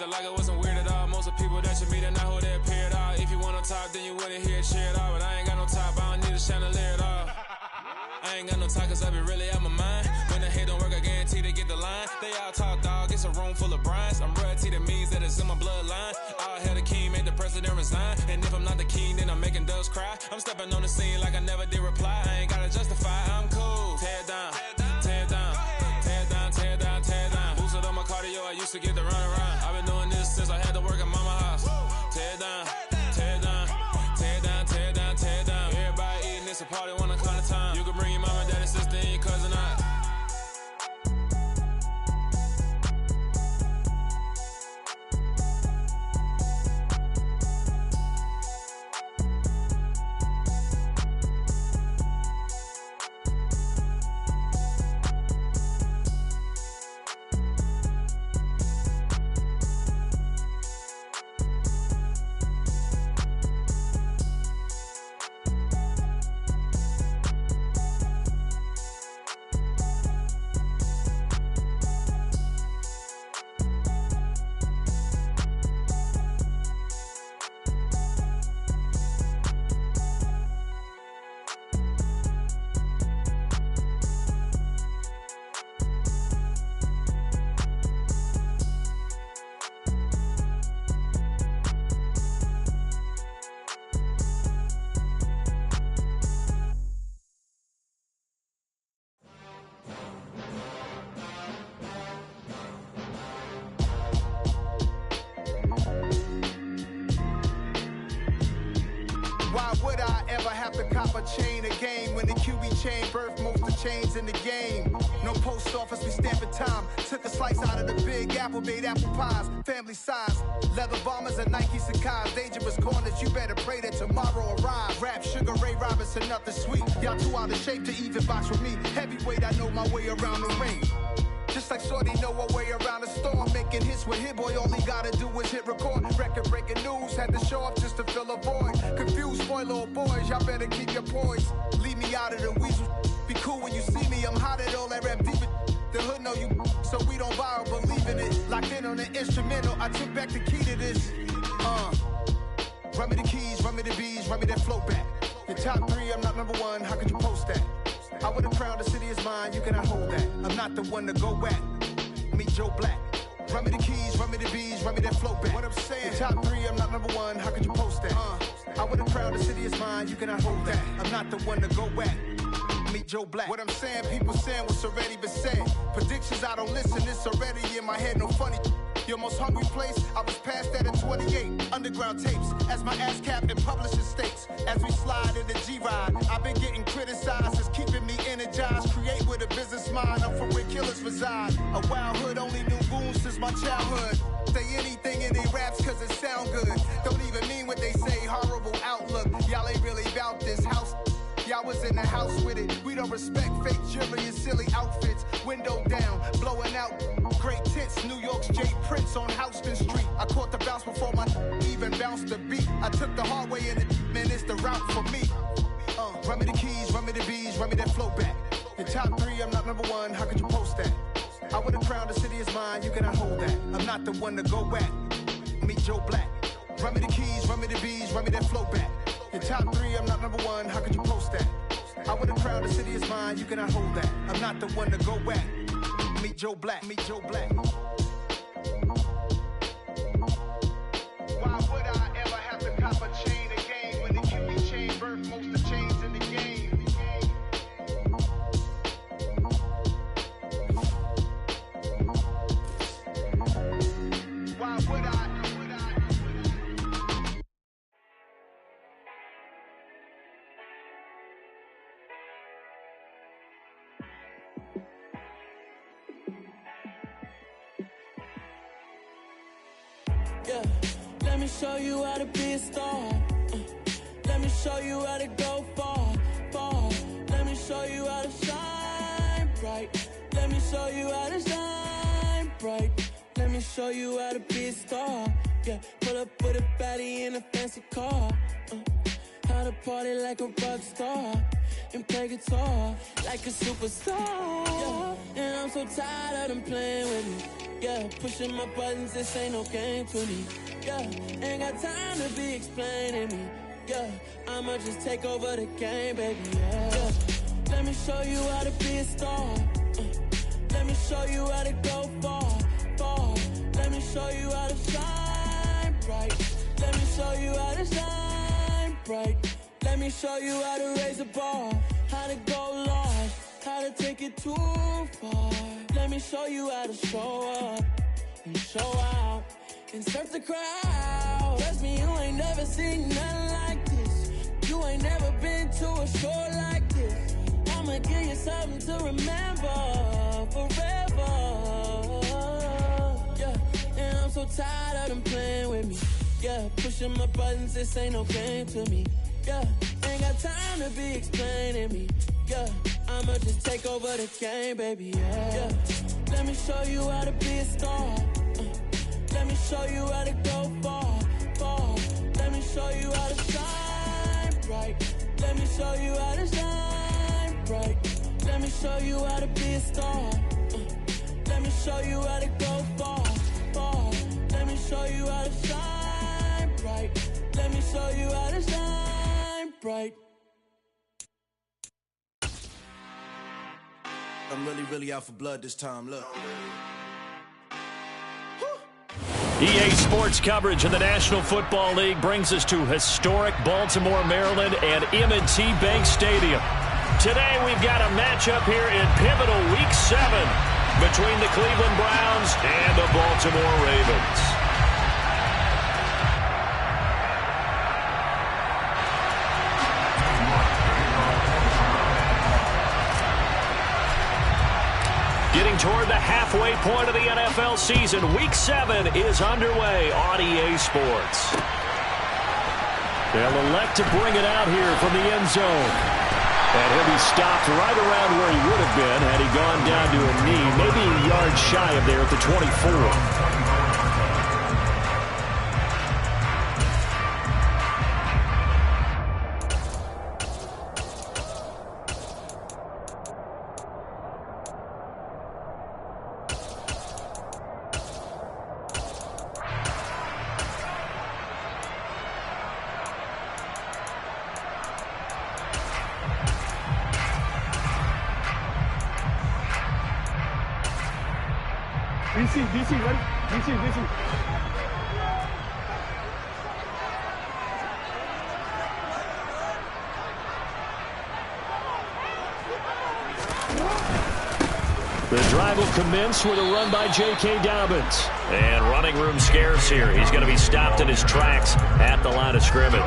acting like it wasn't weird at all. Most of the people that you meet are not who they appear at all. If you want on top, then you wouldn't hear it cheer at all. But I ain't got no top, I don't need a chandelier at all. I ain't got no talk, cause I be really out my mind. When the hit don't work, I guarantee they get the line. They all talk, dog, it's a room full of Bryans. I'm royalty, that means that it's in my bloodline. All hell the king, made the president resign. And if I'm not the king, then I'm making doves cry. I'm stepping on the scene like I never did reply. I ain't gotta justify, I'm cool. Tear it down, tear it down, tear it down, tear it down, tear it down. Boosted on my cardio, I used to get the run around. I've been doing this since I had to work at mama house. Tear it down, tear it down, tear it down, tear it down, tear it down. Everybody eating, it's a party, wanna call the time. You can bring your mama, daddy, sister, and your cousin out. Cop a chain of game when the QB chain birthed most of the chains in the game. No post office, we stamping time. Took a slice out of the big apple, made apple pies, family size. Leather bombers and Nike Sacai's. Dangerous corners, you better pray that tomorrow arrives. Rap, Sugar Ray Robinson, nothing sweet. Y'all too out of shape to even box with me. Heavyweight, I know my way around the ring. Just like Shorty know her way around the storm. Making hits with Hit Boy, all he gotta do is hit record. Record breaking news, had to show up just to fill a void. Confused, spoiled little boys, y'all better keep your poise. Leave me out of the weasel. Be cool when you see me, I'm hot at all that rap deep. The hood know you, so we don't borrow, believe in it. Locked in on the instrumental, I took back the key to this. Run me the keys, run me the bees, run me that flow back. Your top three, I'm not number one, how could you post that? I would've crowned the city is mine, you cannot hold that. I'm not the one to go at. Meet Joe Black. Run me the keys, run me the bees, run me that flow back. What I'm saying, your top three, I'm not number one, how could you post that? I would've crowned the city is mine, you cannot hold that. I'm not the one to go at. Meet Joe Black. What I'm saying, people saying what's already been said. Predictions, I don't listen, it's already in my head, no funny. Your most hungry place, I was past that at 28. Underground tapes, as my ass cap in publishing states. As we slide in the G-Ride, I've been getting criticized, it's keeping me energized. Create with a business mind, I'm from where killers reside. A wild hood, only knew goons since my childhood. Say anything in they raps cause it sound good. Don't even mean what they say, horrible outlook. Y'all ain't really about this house. Y'all was in the house with it. We don't respect fake jewelry and silly outfits. Window down, blowing out. Great tits, New York's J. Prince on Houston Street. I caught the bounce before my even bounced the beat. I took the hard way in it, man, it's the route for me. Run me the keys, run me the bees, run me that flow back. Your top three, I'm not number one, how could you post that? I would've crowned the city is mine, you cannot hold that. I'm not the one to go at. Meet Joe Black. Run me the keys, run me the bees, run me that flow back. Your top three, I'm not number one, how could you post that? I would've crowned the city is mine, you cannot hold that. I'm not the one to go at. Meet Joe Black, meet Joe Black. Why would I ever have to cop a chain again when the QB chain birthed most of the chains in the game? Why would I? Yeah, let me show you how to be a star. Let me show you how to go far, far. Let me show you how to shine bright. Let me show you how to shine bright. Let me show you how to be a star. Yeah, pull up with a baddie in a fancy car. How to party like a rock star and play guitar like a superstar. Yeah, and I'm so tired of them playing with me. Yeah, pushing my buttons, this ain't no game to me. Yeah, ain't got time to be explaining me. Yeah, I'ma just take over the game, baby. Yeah. Let me show you how to be a star. Let me show you how to go far, far. Let me show you how to shine bright. Let me show you how to shine bright. Let me show you how to raise a bar, how to go large, how to take it too far. Let me show you how to show up and show out and surf the crowd. Trust me, you ain't never seen nothing like this. You ain't never been to a show like this. I'ma give you something to remember forever. Yeah, and I'm so tired of them playing with me. Yeah, pushing my buttons, this ain't no game to me. Yeah, ain't got time to be explaining me. Yeah, I'ma just take over the game, baby. Yeah, let me show you how to be a star. Let me show you how to go far, far. Let me show you how to shine bright. Let me show you how to shine bright. Let me show you how to be a star. Let me show you how to go far, far. Let me show you how to shine bright. Let me show you how to shine bright. I'm really out for blood this time, look. EA Sports coverage of the National Football League brings us to historic Baltimore, Maryland and M&T Bank Stadium. Today we've got a matchup here in pivotal Week 7 between the Cleveland Browns and the Baltimore Ravens. Getting toward the halfway point of the NFL season, Week 7 is underway on EA Sports. They'll elect to bring it out here from the end zone. And he'll be stopped right around where he would have been had he gone down to a knee, maybe a yard shy of there at the 24. DC, ready? DC. The drive will commence with a run by J.K. Dobbins. And running room scarce here. He's going to be stopped in his tracks at the line of scrimmage.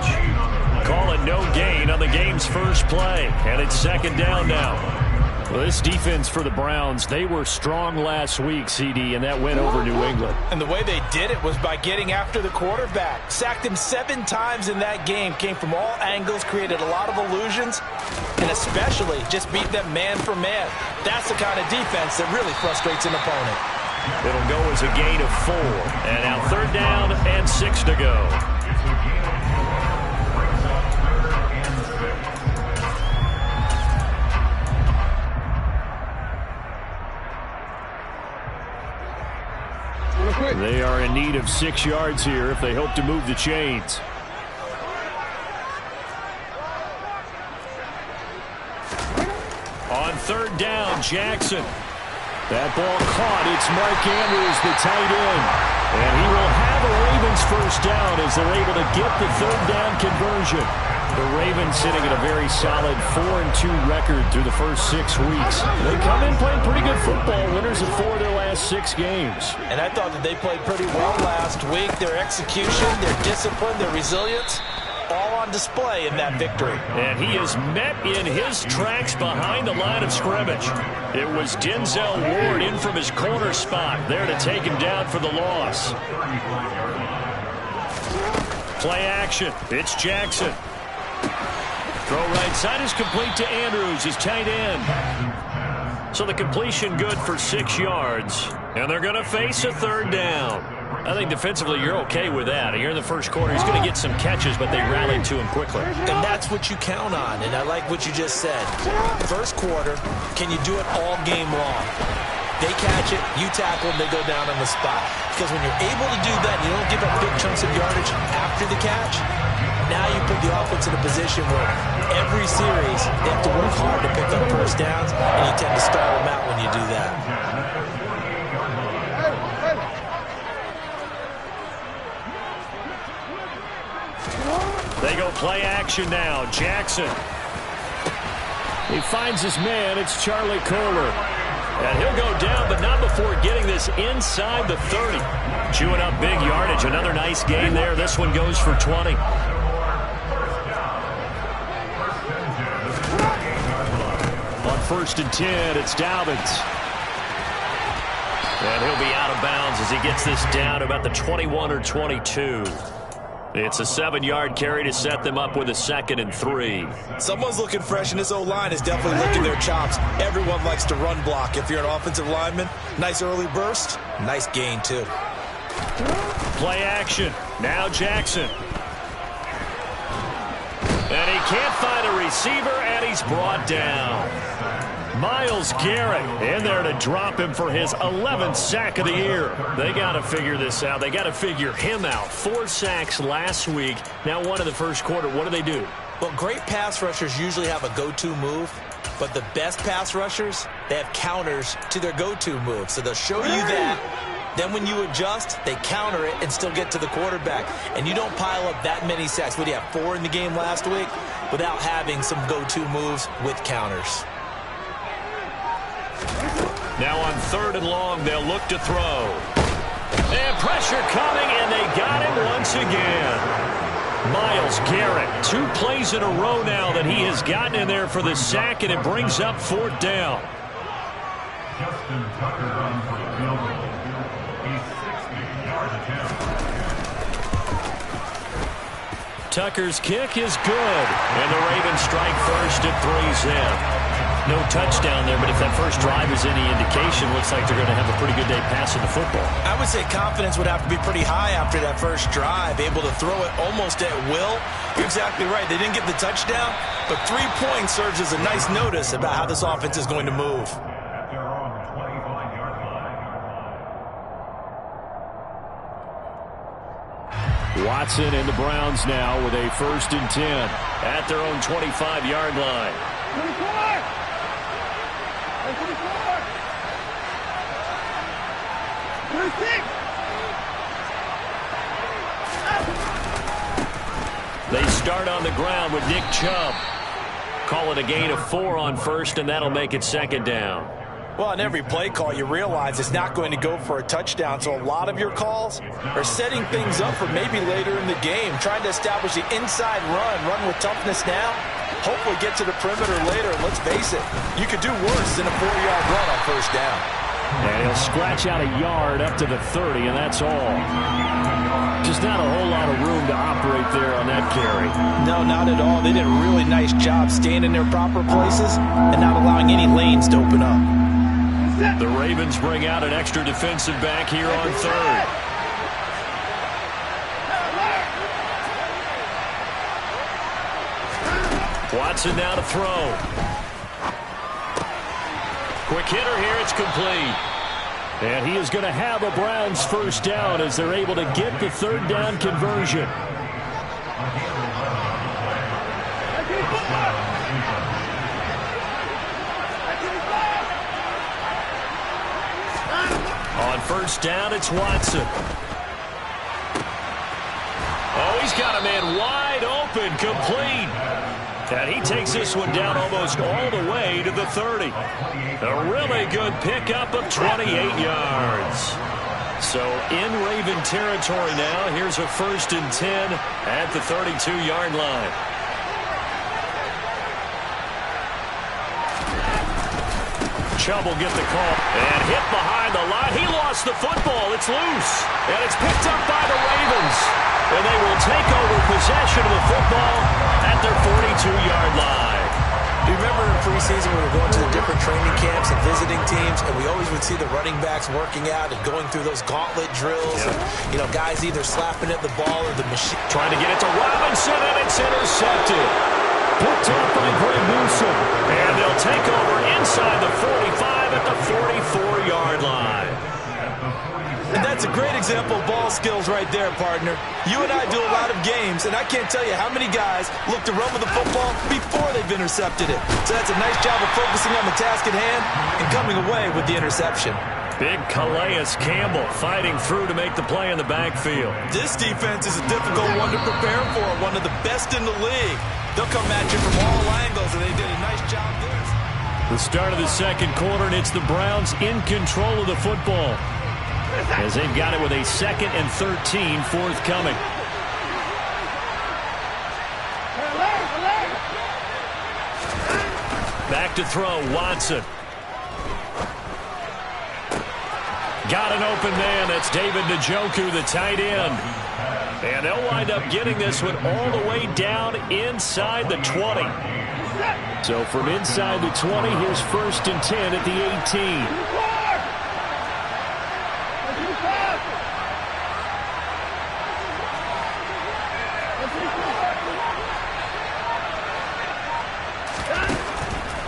Call it no gain on the game's first play. And it's second down now. Well, this defense for the Browns, they were strong last week, CD, and that went over New England. And the way they did it was by getting after the quarterback. Sacked him 7 times in that game. Came from all angles, created a lot of illusions, and especially just beat them man for man. That's the kind of defense that really frustrates an opponent. It'll go as a gain of 4. And now third down and 6 to go. They are in need of 6 yards here if they hope to move the chains. On third down, Jackson. That ball caught. It's Mark Andrews, the tight end. And he will have a Ravens first down as they're able to get the third down conversion. The Ravens sitting at a very solid 4-2 record through the first 6 weeks. They come in playing pretty good football, winners of 4 of their last 6 games. And I thought that they played pretty well last week. Their execution, their discipline, their resilience, all on display in that victory. And he is met in his tracks behind the line of scrimmage. It was Denzel Ward in from his corner spot there to take him down for the loss. Play action. It's Jackson. Throw right side is complete to Andrews, his tight end. So the completion good for 6 yards. And they're going to face a third down. I think defensively you're okay with that. Here in the first quarter, he's going to get some catches, but they rallied to him quickly. And that's what you count on, and I like what you just said. First quarter, can you do it all game long? They catch it, you tackle, and they go down on the spot. Because when you're able to do that, you don't give up big chunks of yardage after the catch, now you put the offense in a position where every series they have to work hard to pick up first downs, and you tend to stall them out when you do that. They go play action now. Jackson. He finds his man. It's Charlie Kohler. And he'll go down, but not before getting this inside the 30. Chewing up big yardage. Another nice gain there. This one goes for 20. On 1st and 10, it's Dobbins. And he'll be out of bounds as he gets this down to about the 21 or 22. It's a 7-yard carry to set them up with a 2nd and 3. Someone's looking fresh, and this O-line is definitely licking their chops. Everyone likes to run block. If you're an offensive lineman, nice early burst, nice gain too. Play action. Now Jackson. And he can't find a receiver, and he's brought down. Myles Garrett in there to drop him for his 11th sack of the year. They got to figure this out. They got to figure him out. 4 sacks last week. Now 1 in the first quarter. What do? Well, great pass rushers usually have a go-to move, but the best pass rushers, they have counters to their go-to move. So they'll show you that. Then when you adjust, they counter it and still get to the quarterback. And you don't pile up that many sacks. What do you have, 4 in the game last week? Without having some go-to moves with counters. Now on 3rd and long, they'll look to throw. And pressure coming, and they got him once again. Myles Garrett, 2 plays in a row now that he has gotten in there for the sack, and it brings up 4th down. Tucker's kick is good, and the Ravens strike first at 3's in. No touchdown there, but if that first drive is any indication, looks like they're going to have a pretty good day passing the football. I would say confidence would have to be pretty high after that first drive, able to throw it almost at will. You're exactly right. They didn't get the touchdown, but 3 points serves as a nice notice about how this offense is going to move. Watson and the Browns now with a 1st and 10 at their own 25-yard line. 24! They start on the ground with Nick Chubb. Call it a gain of 4 on 1st, and that'll make it 2nd down. Well, on every play call, you realize it's not going to go for a touchdown, so a lot of your calls are setting things up for maybe later in the game, trying to establish the inside run with toughness now, hopefully get to the perimeter later. Let's face it, you could do worse than a 4-yard run on 1st down. And he'll scratch out a yard up to the 30, and that's all. Just not a whole lot of room to operate there on that carry. No, not at all. They did a really nice job staying in their proper places and not allowing any lanes to open up. The Ravens bring out an extra defensive back here on 3rd. Watson now to throw. Quick hitter here, it's complete. And he is going to have a Browns 1st down as they're able to get the 3rd down conversion. On 1st down, it's Watson. Oh, he's got a man wide open, complete. And he takes this one down almost all the way to the 30. A really good pickup of 28 yards. So in Raven territory now, here's a 1st and 10 at the 32-yard line. Chubb will get the call and hit behind the line. He lost the football. It's loose. And it's picked up by the Ravens. And they will take over possession of the football at their 42-yard line. Do you remember in preseason we were going to the different training camps and visiting teams, and we always would see the running backs working out and going through those gauntlet drills. Yeah. And, you know, guys either slapping at the ball or the machine. Trying to get it to Robinson, and it's intercepted. Picked up by Greg Newsome. And they'll take over inside the 45 at the 44 4-yard line. And that's a great example of ball skills right there, partner. You and I do a lot of games, and I can't tell you how many guys look to run with the football before they've intercepted it. So that's a nice job of focusing on the task at hand and coming away with the interception. Big Calais Campbell fighting through to make the play in the backfield. This defense is a difficult one to prepare for, one of the best in the league. They'll come at you from all angles, and they did a nice job there. The start of the second quarter, and it's the Browns in control of the football, as they've got it with a 2nd and 13 forthcoming. Back to throw, Watson. Got an open man. That's David Njoku, the tight end. And they'll wind up getting this one all the way down inside the 20. So from inside the 20, here's 1st and 10 at the 18.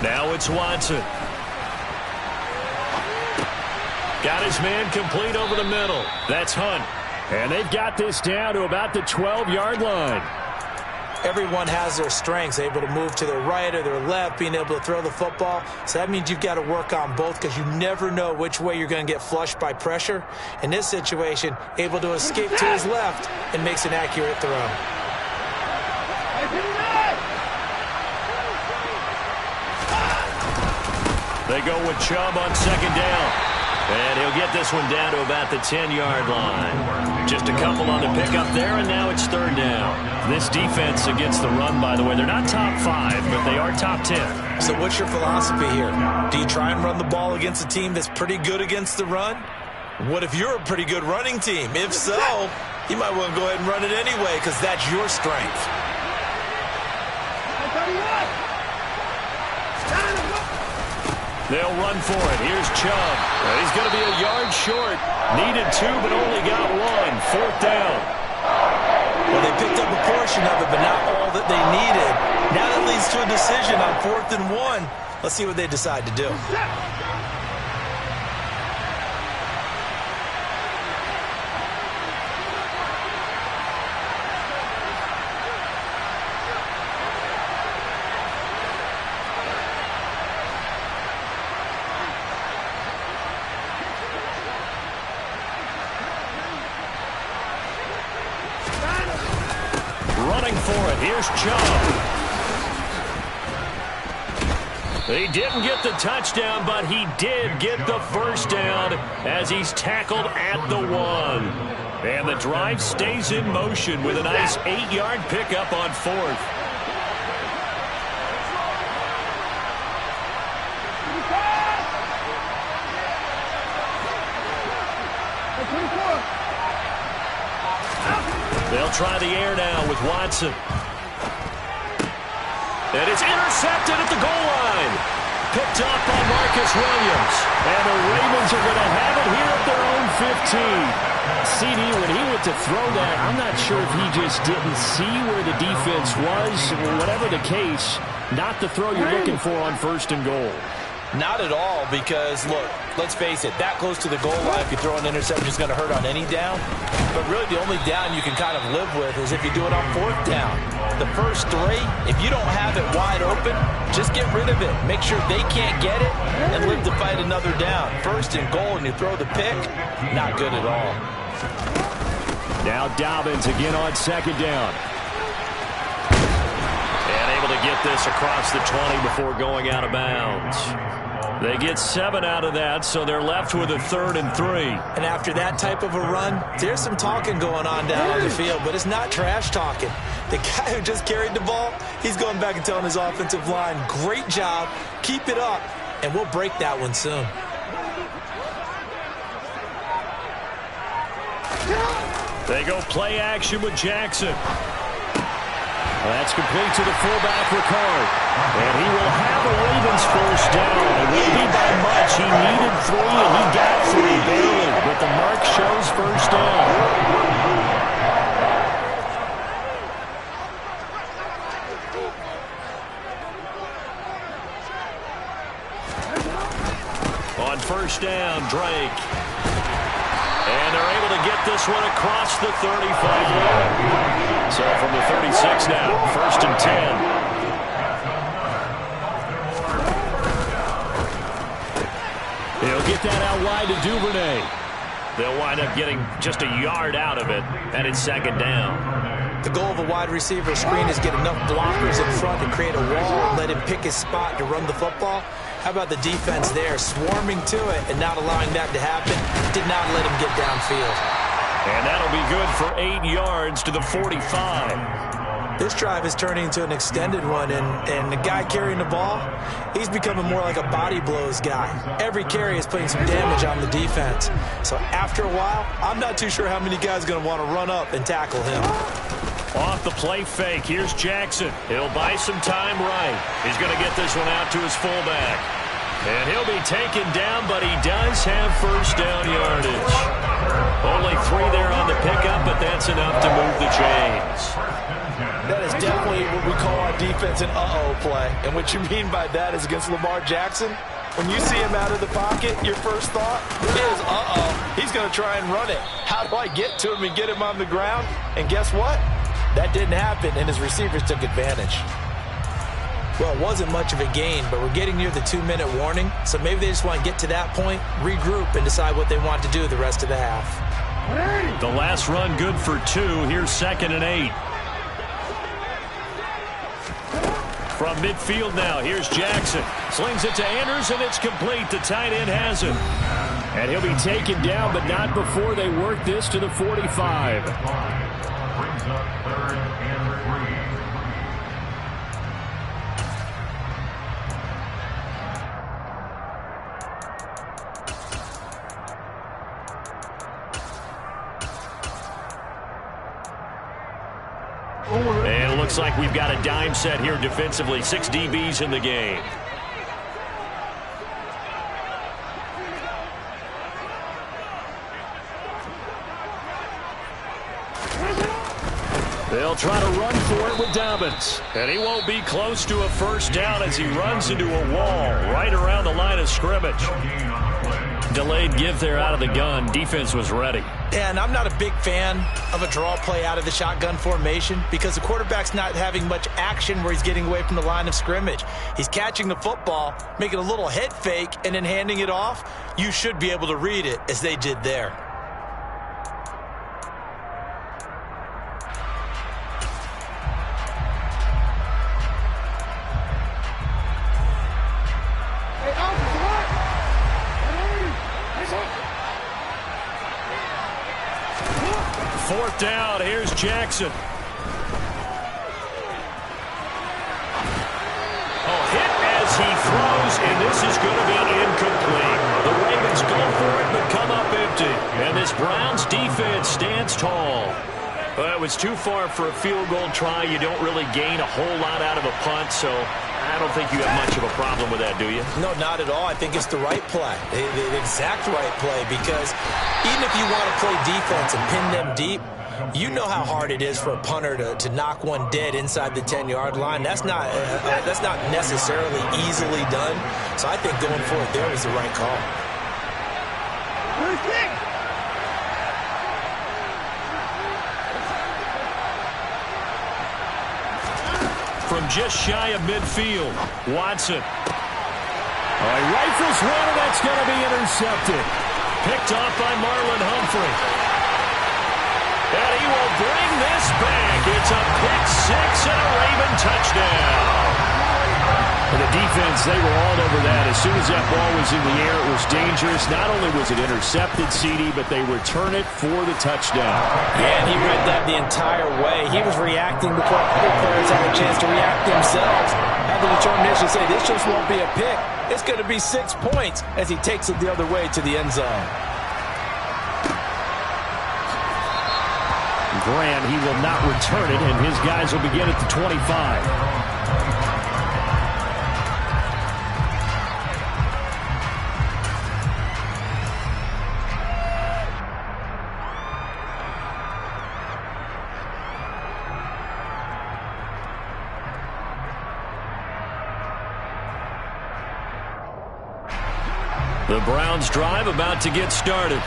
Now it's Watson. Got his man complete over the middle. That's Hunt. And they've got this down to about the 12-yard line. Everyone has their strengths, able to move to their right or their left, being able to throw the football. So that means you've got to work on both because you never know which way you're going to get flushed by pressure. In this situation, able to escape to his left and makes an accurate throw. They go with Chubb on 2nd down. And he'll get this one down to about the 10-yard line. Just a couple on the pickup there, and now it's 3rd down. This defense against the run, by the way, they're not top 5, but they are top 10. So what's your philosophy here? Do you try and run the ball against a team that's pretty good against the run? What if you're a pretty good running team? If so, you might want to go ahead and run it anyway because that's your strength. They'll run for it. Here's Chubb. He's going to be a yard short. Needed 2, but only got 1. 4th down. Well, they picked up a portion of it, but not all that they needed. Now that leads to a decision on 4th and 1. Let's see what they decide to do. For it. Here's Chubb. He didn't get the touchdown, but he did get the 1st down as he's tackled at the 1. And the drive stays in motion with a nice 8-yard pickup on 4th. They'll try the air now with Watson. And it's intercepted at the goal line. Picked up by Marcus Williams. And the Ravens are going to have it here at their own 15. CD, when he went to throw that, I'm not sure if he just didn't see where the defense was. Whatever the case, not the throw you're looking for on 1st and goal. Not at all, because, look, let's face it, that close to the goal line, if you throw an interception, is going to hurt on any down. But really, the only down you can kind of live with is if you do it on 4th down. The first 3, if you don't have it wide open, just get rid of it. Make sure they can't get it and live to fight another down. 1st and goal, and you throw the pick, not good at all. Now Dobbins again on 2nd down. And able to get this across the 20 before going out of bounds. They get 7 out of that, so they're left with a 3rd and 3. And after that type of a run, there's some talking going on down on the field, but it's not trash talking. The guy who just carried the ball, he's going back and telling his offensive line, great job, keep it up, and we'll break that one soon. They go play action with Jackson. That's complete to the fullback, Ricard. And he will have a Ravens 1st down. It won't be by much. He needed 3, and he got 3 barely. But the mark shows 1st down. On 1st down, Drake. And they're able to get this one across the 35. So from the 36 now, 1st and 10. He'll get that out wide to Duvernay. They'll wind up getting just a yard out of it, and it's 2nd down. The goal of a wide receiver screen is get enough blockers in front to create a wall and let him pick his spot to run the football. How about the defense there, swarming to it and not allowing that to happen? Did not let him get downfield. And that'll be good for 8 yards to the 45. This drive is turning into an extended one, and the guy carrying the ball, he's becoming more like a body blows guy. Every carry is putting some damage on the defense. So after a while, I'm not too sure how many guys are going to want to run up and tackle him. Off the play fake, here's Jackson. He'll buy some time right. He's going to get this one out to his fullback. And he'll be taken down, but he does have 1st down yardage. Only 3 there on the pickup, but that's enough to move the chains. That is definitely what we call our defense an uh-oh play. And what you mean by that is against Lamar Jackson, when you see him out of the pocket, your first thought is, uh-oh, he's going to try and run it. How do I get to him and get him on the ground? And guess what? That didn't happen, and his receivers took advantage. Well, it wasn't much of a gain, but we're getting near the 2-minute warning, so maybe they just want to get to that point, regroup, and decide what they want to do the rest of the half. The last run good for 2. Here's 2nd and 8. From midfield now, here's Jackson. Slings it to Andrews, and it's complete. The tight end has it. And he'll be taken down, but not before they work this to the 45. Brings up 3rd and 3. And it looks like we've got a dime set here defensively. 6 DBs in the game. They'll try to run for it with Dobbins. And he won't be close to a 1st down as he runs into a wall right around the line of scrimmage. Delayed give there out of the gun. Defense was ready. And I'm not a big fan of a draw play out of the shotgun formation because the quarterback's not having much action where he's getting away from the line of scrimmage. He's catching the football, making a little head fake, and then handing it off. You should be able to read it as they did there. Fourth down, here's Jackson. Hit as he throws, and this is going to be incomplete. The Ravens go for it, but come up empty. And this Browns defense stands tall. Well, it was too far for a field goal try. You don't really gain a whole lot out of a punt, so I don't think you have much of a problem with that, do you? No, not at all. I think it's the right play, the exact right play, because even if you want to play defense and pin them deep, you know how hard it is for a punter to knock one dead inside the 10-yard line. That's not necessarily easily done. So I think going for it there was the right call. From just shy of midfield, Watson. He rifles one, and that's going to be intercepted. Picked off by Marlon Humphrey. And he will bring this back. It's a pick six and a Raven touchdown. And the defense, they were all over that. As soon as that ball was in the air, it was dangerous. Not only was it intercepted, CD, but they return it for the touchdown. Yeah, and he read that the entire way. He was reacting before other players had a chance to react themselves. Had the determination to say, this just won't be a pick. It's going to be 6 points as he takes it the other way to the end zone. Graham, he will not return it, and his guys will begin at the 25. The Browns drive about to get started.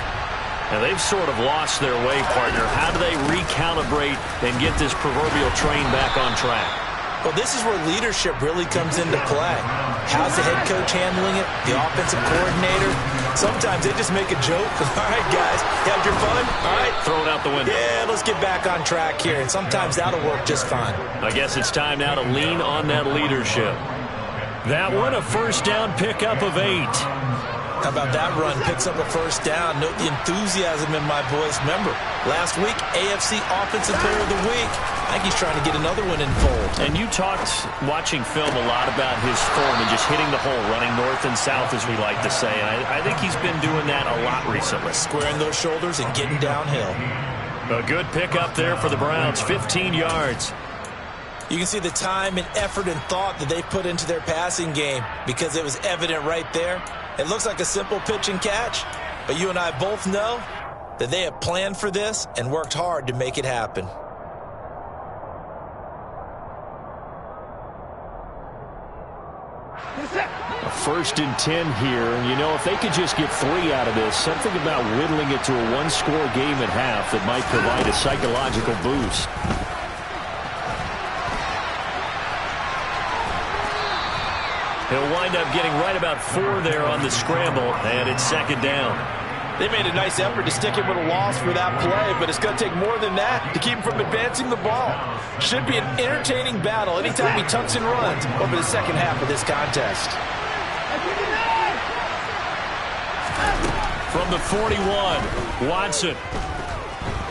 And they've sort of lost their way, partner. How do they recalibrate and get this proverbial train back on track? Well, this is where leadership really comes into play. How's the head coach handling it? The offensive coordinator? Sometimes they just make a joke. All right, guys, you had your fun? All right. Throw it out the window. Yeah, let's get back on track here. And sometimes that'll work just fine. I guess it's time now to lean on that leadership. That one, a first down pickup of 8. How about that run? Picks up a first down. Note the enthusiasm in my voice. Remember, last week, AFC Offensive Player of the Week. I think he's trying to get another one in fold. And you talked, watching film, a lot about his form and just hitting the hole, running north and south, as we like to say. And I think he's been doing that a lot recently. Squaring those shoulders and getting downhill. A good pickup there for the Browns, 15 yards. You can see the time and effort and thought that they put into their passing game because it was evident right there. It looks like a simple pitch and catch, but you and I both know that they have planned for this and worked hard to make it happen. A 1st and 10 here, and you know, if they could just get 3 out of this, something about whittling it to a one-score game at half that might provide a psychological boost. He'll wind up getting right about 4 there on the scramble, and it's 2nd down. They made a nice effort to stick him with a loss for that play, but it's going to take more than that to keep him from advancing the ball. Should be an entertaining battle anytime he tucks and runs over the second half of this contest. From the 41, Watson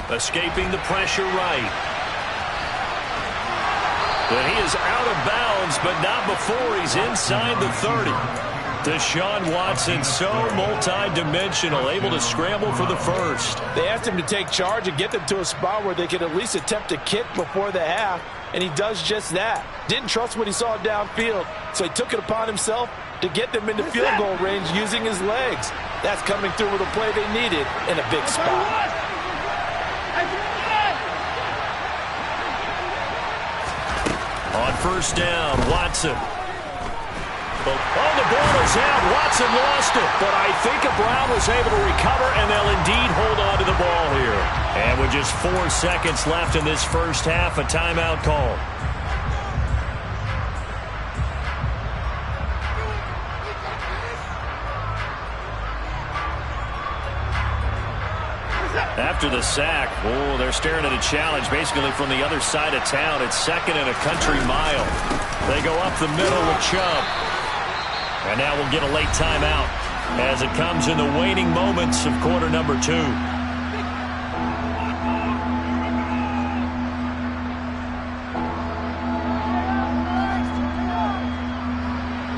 escaping the pressure right. But he is out of bounds, but not before he's inside the 30. Deshaun Watson, so multi-dimensional, able to scramble for the first. They asked him to take charge and get them to a spot where they could at least attempt a kick before the half, and he does just that. Didn't trust what he saw downfield, so he took it upon himself to get them into field goal range using his legs. That's coming through with a play they needed in a big spot. On 1st down, Watson. Oh, the ball is out. Watson lost it. But I think Brown was able to recover, and they'll indeed hold on to the ball here. And with just 4 seconds left in this first half, a timeout call. After the sack, they're staring at a challenge basically from the other side of town. It's 2nd and a country mile. They go up the middle with Chubb. And now we'll get a late timeout as it comes in the waning moments of quarter number 2.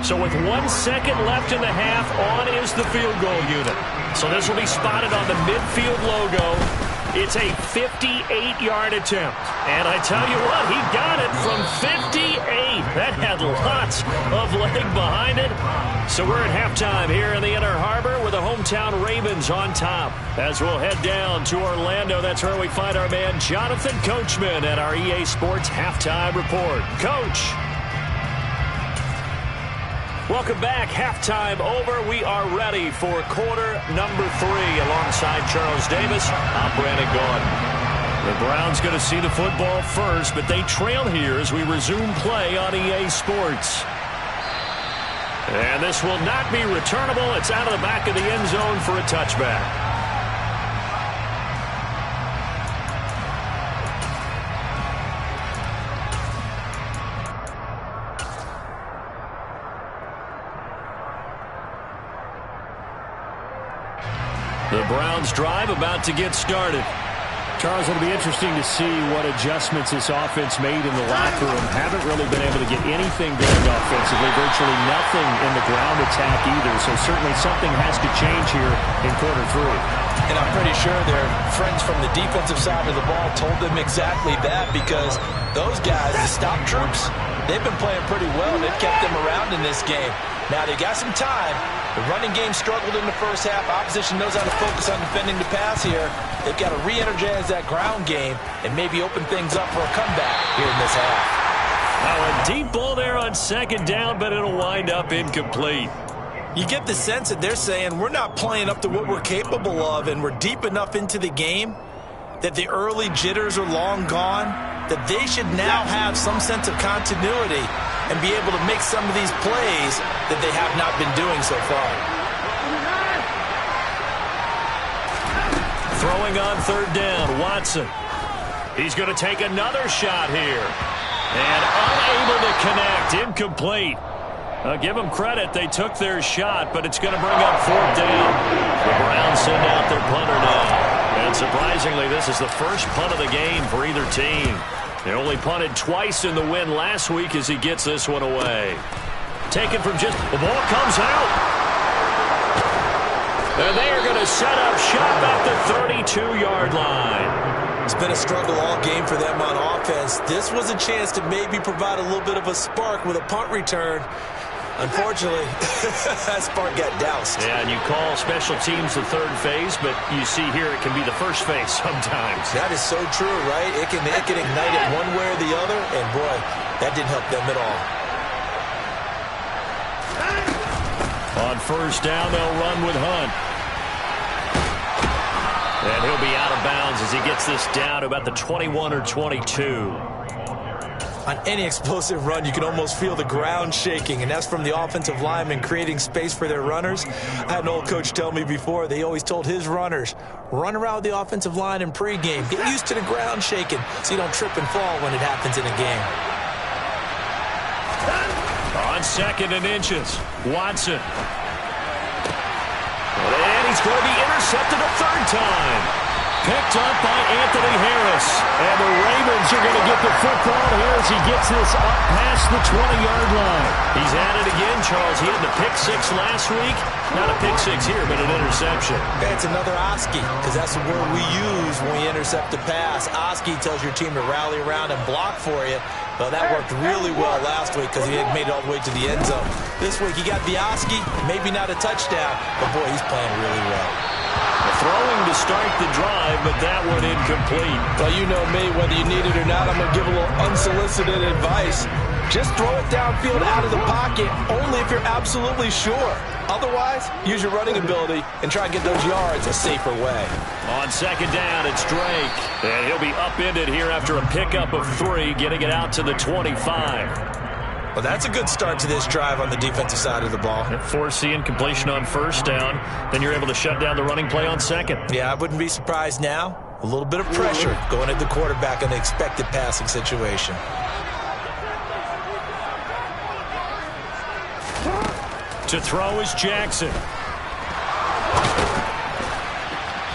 So with 1 second left in the half, on is the field goal unit. So this will be spotted on the midfield logo. It's a 58-yard attempt. And I tell you what, he got it from 58. That had lots of leg behind it. So we're at halftime here in the Inner Harbor with the hometown Ravens on top. As we'll head down to Orlando, that's where we find our man Jonathan Coachman at our EA Sports Halftime Report. Coach. Welcome back. Halftime over. We are ready for quarter number 3 alongside Charles Davis. I'm Brandon Gaudin. The Browns going to see the football first, but they trail here as we resume play on EA Sports. And this will not be returnable. It's out of the back of the end zone for a touchback. The Browns drive about to get started. Charles, it'll be interesting to see what adjustments this offense made in the locker room. Haven't really been able to get anything going offensively. Virtually nothing in the ground attack either. So certainly something has to change here in quarter 3. And I'm pretty sure their friends from the defensive side of the ball told them exactly that, because those guys, the stop troops, they've been playing pretty well. They've kept them around in this game. Now they got some time. The running game struggled in the first half. Opposition knows how to focus on defending the pass here. They've got to re-energize that ground game and maybe open things up for a comeback here in this half. Now a deep ball there on 2nd down, but it'll wind up incomplete. You get the sense that they're saying we're not playing up to what we're capable of, and we're deep enough into the game that the early jitters are long gone, that they should now have some sense of continuity and be able to make some of these plays that they have not been doing so far. Throwing on third down, Watson. He's going to take another shot here. And unable to connect, incomplete. Give them credit, they took their shot, but it's going to bring up fourth down. The Browns send out their punter now. And surprisingly, this is the first punt of the game for either team. They only punted twice in the win last week as he gets this one away. Taken from just, the ball comes out. And they are going to set up shop at the 32-yard line. It's been a struggle all game for them on offense. This was a chance to maybe provide a little bit of a spark with a punt return. Unfortunately, that spark got doused. Yeah, and you call special teams the third phase, but you see here it can be the first phase sometimes. That is so true, right? It can ignite it one way or the other, and boy, that didn't help them at all. On first down, they'll run with Hunt. And he'll be out of bounds as he gets this down to about the 21 or 22. On any explosive run, you can almost feel the ground shaking, and that's from the offensive linemen creating space for their runners. I had an old coach tell me before, they always told his runners, run around with the offensive line in pregame. Get used to the ground shaking so you don't trip and fall when it happens in a game. On second and inches, Watson. And he's going to be intercepted a third time. Picked up by Anthony Harris. And the Ravens are going to get the football here as he gets this up past the 20-yard line. He's at it again, Charles. He had the pick six last week. Not a pick six here, but an interception. It's another Oski, because that's the word we use when we intercept a pass. Oski tells your team to rally around and block for you. Well, that worked really well last week because he had made it all the way to the end zone. This week he got the Oski, maybe not a touchdown, but boy, he's playing really well. Throwing to start the drive, but that one incomplete. Well, you know me, whether you need it or not, I'm going to give a little unsolicited advice. Just throw it downfield out of the pocket, only if you're absolutely sure. Otherwise, use your running ability and try and get those yards a safer way. On second down, it's Drake. And he'll be upended here after a pickup of 3, getting it out to the 25. Well, that's a good start to this drive on the defensive side of the ball. Force incompletion on first down. Then you're able to shut down the running play on second. Yeah, I wouldn't be surprised now. A little bit of pressure going at the quarterback in the expected passing situation. To throw is Jackson.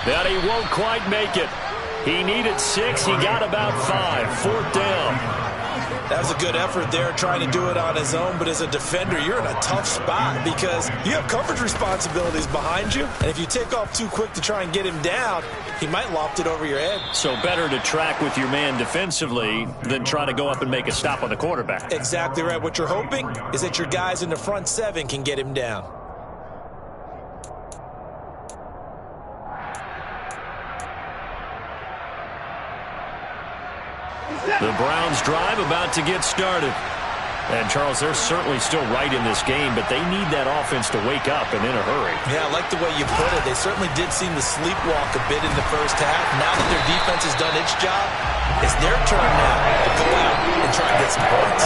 But he won't quite make it. He needed 6. He got about 5. Fourth down. That was a good effort there, trying to do it on his own. But as a defender, you're in a tough spot because you have coverage responsibilities behind you. And if you take off too quick to try and get him down, he might loft it over your head. So better to track with your man defensively than try to go up and make a stop on the quarterback. Exactly right. What you're hoping is that your guys in the front 7 can get him down. The Browns drive about to get started. And, Charles, they're certainly still right in this game, but they need that offense to wake up and in a hurry. Yeah, I like the way you put it. They certainly did seem to sleepwalk a bit in the first half. Now that their defense has done its job, it's their turn now to go out and try and get some points.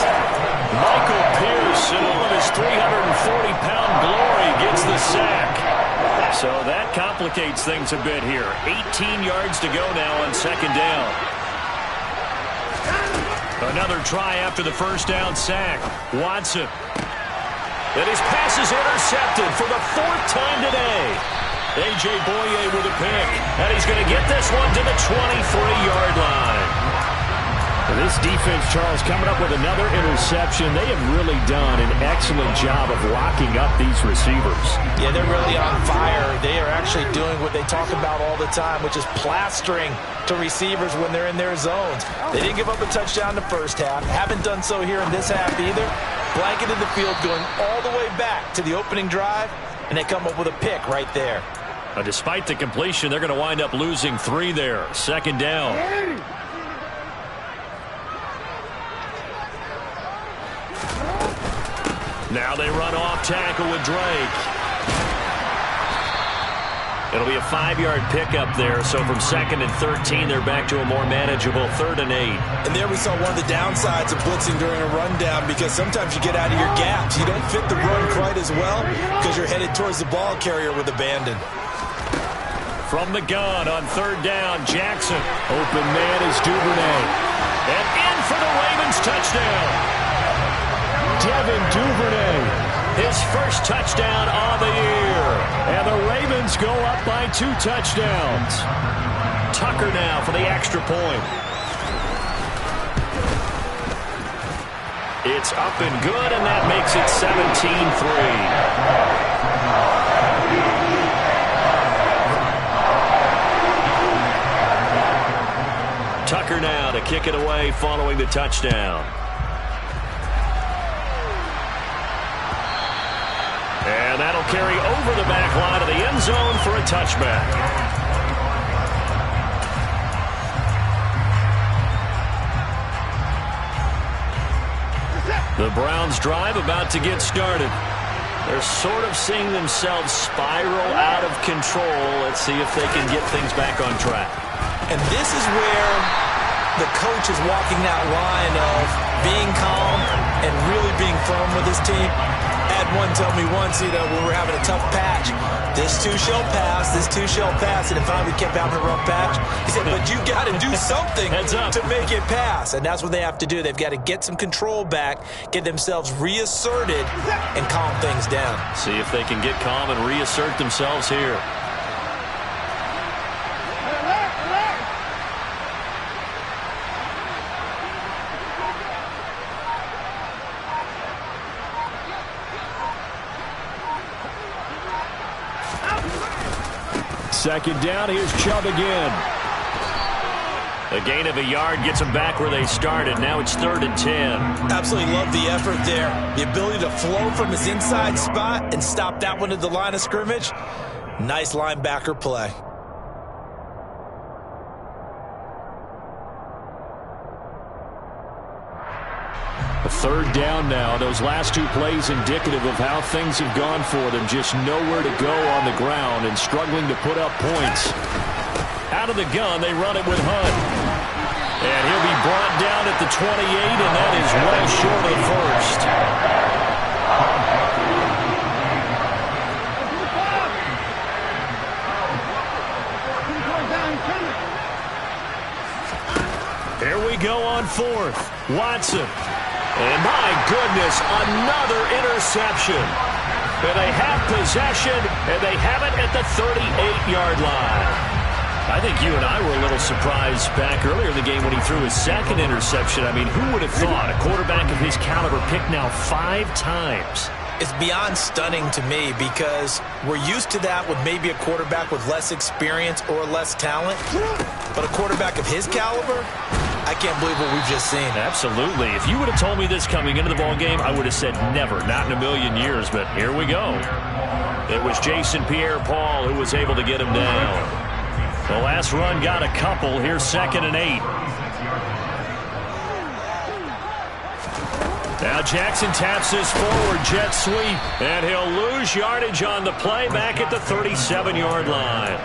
Michael Pierce, in all of his 340-pound glory, gets the sack. So that complicates things a bit here. 18 yards to go now on second down. Another try after the first down sack. Watson. And his pass is intercepted for the 4th time today. A.J. Boye with a pick. And he's going to get this one to the 23-yard line. This defense, Charles, coming up with another interception. They have really done an excellent job of locking up these receivers. Yeah, they're really on fire. They are actually doing what they talk about all the time, which is plastering to receivers when they're in their zones. They didn't give up a touchdown in the first half. Haven't done so here in this half either. Blanketed the field going all the way back to the opening drive, and they come up with a pick right there. Despite the completion, they're going to wind up losing 3 there. Second down. Now they run off tackle with Drake. It'll be a 5-yard pickup there, so from 2nd and 13, they're back to a more manageable 3rd and 8. And there we saw one of the downsides of blitzing during a rundown, because sometimes you get out of your gaps. You don't fit the run quite as well because you're headed towards the ball carrier with abandon. From the gun on 3rd down, Jackson. Open man is Duvernay. And in for the Ravens touchdown. Devin Duvernay. His first touchdown on the year. And the Ravens go up by 2 touchdowns. Tucker now for the extra point. It's up and good, and that makes it 17-3. Tucker now to kick it away following the touchdown. And that'll carry over the back line of the end zone for a touchback. The Browns' drive about to get started. They're sort of seeing themselves spiral out of control. Let's see if they can get things back on track. And this is where the coach is walking that line of being calm and really being firm with his team. Had one tell me once, when we were having a tough patch, this too shall pass, this too shall pass, and it finally kept having a rough patch. He said, but you got to do something to make it pass, and that's what they have to do. They've got to get some control back, get themselves reasserted, and calm things down. See if they can get calm and reassert themselves here. Second down, here's Chubb again. A gain of a yard gets them back where they started. Now it's 3rd and 10. Absolutely love the effort there. The ability to flow from his inside spot and stop that one at the line of scrimmage. Nice linebacker play. A 3rd down now. Those last 2 plays indicative of how things have gone for them. Just nowhere to go on the ground and struggling to put up points. Out of the gun, they run it with Hunt. And he'll be brought down at the 28, and that is well short of the first. Here we go on 4th. Watson. And my goodness, another interception. And they have possession, and they have it at the 38-yard line. I think you and I were a little surprised back earlier in the game when he threw his 2nd interception. I mean, who would have thought a quarterback of his caliber picked now 5 times? It's beyond stunning to me because we're used to that with maybe a quarterback with less experience or less talent. But a quarterback of his caliber, I can't believe what we've just seen. Absolutely. If you would have told me this coming into the ball game, I would have said never, not in a million years. But here we go. It was Jason Pierre-Paul who was able to get him down. The last run got a couple. Here's 2nd and 8. Now Jackson taps his forward jet sweep, and he'll lose yardage on the play back at the 37-yard line.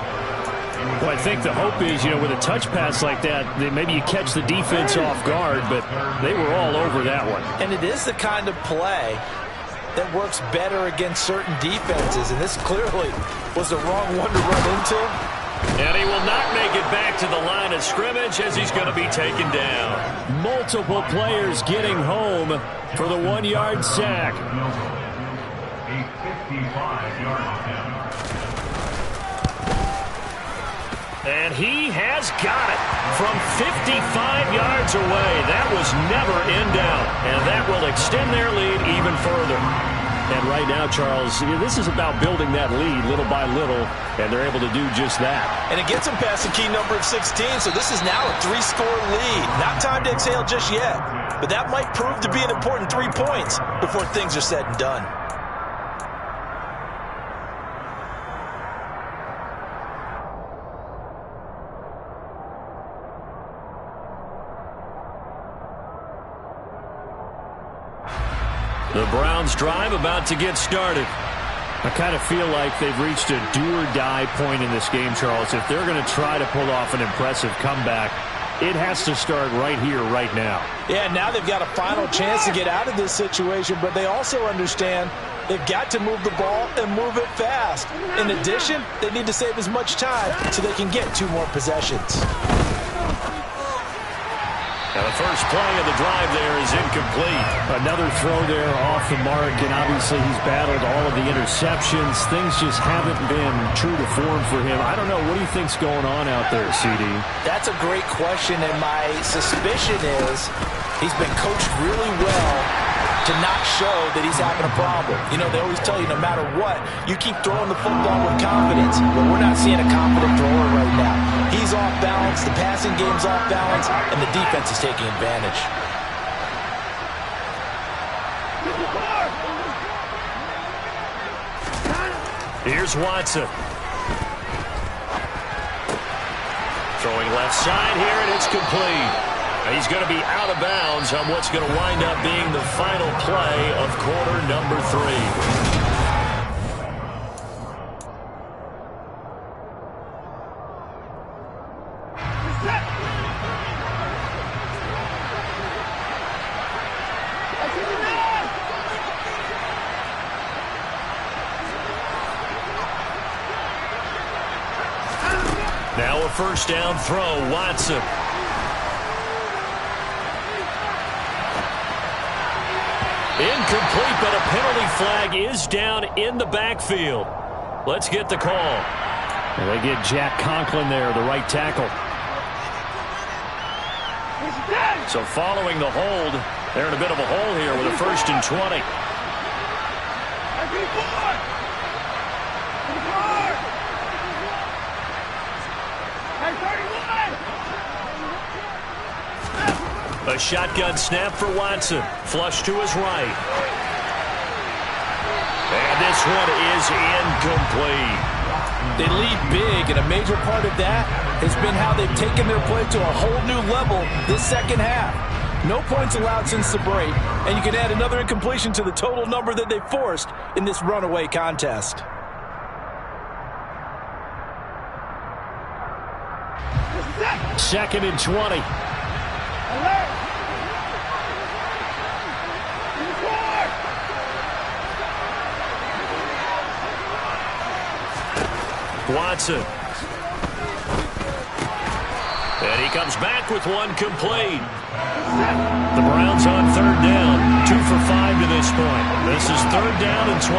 Well, I think the hope is, with a touch pass like that, that maybe you catch the defense off guard, but they were all over that one. And it is the kind of play that works better against certain defenses, and this clearly was the wrong one to run into. And he will not make it back to the line of scrimmage as he's going to be taken down. Multiple players getting home for the 1-yard sack. A 55-yard attempt. And he has got it from 55 yards away. That was never in doubt. And that will extend their lead even further. And right now, Charles, this is about building that lead little by little, and they're able to do just that. And it gets them past the key number of 16, so this is now a 3-score lead. Not time to exhale just yet, but that might prove to be an important 3 points before things are said and done. The Browns drive about to get started. I kind of feel like they've reached a do-or-die point in this game, Charles. If they're going to try to pull off an impressive comeback, it has to start right here, right now. Yeah, now they've got a final chance to get out of this situation, but they also understand they've got to move the ball and move it fast. In addition, they need to save as much time so they can get 2 more possessions. Now the first play of the drive there is incomplete. Another throw there off the mark, and obviously he's battled all of the interceptions. Things just haven't been true to form for him. I don't know. What do you think's going on out there, CD? That's a great question, and my suspicion is he's been coached really well to not show that he's having a problem. You know, they always tell you no matter what, you keep throwing the football with confidence. But we're not seeing a confident thrower right now. He's off balance, the passing game's off balance, and the defense is taking advantage. Here's Watson. Throwing left side here, and it's complete. He's going to be out of bounds on what's going to wind up being the final play of quarter number 3. Now a first down throw, Watson. Incomplete, but a penalty flag is down in the backfield. Let's get the call. And they get Jack Conklin there, the right tackle. So following the hold, they're in a bit of a hole here with a 1st and 20. A shotgun snap for Watson. Flush to his right. And this one is incomplete. They lead big, and a major part of that has been how they've taken their play to a whole new level this second half. No points allowed since the break, and you can add another incompletion to the total number that they forced in this runaway contest. Second and 20. Watson. And he comes back with one complete. The Browns on 3rd down. 2 for 5 to this point. This is 3rd down and 12.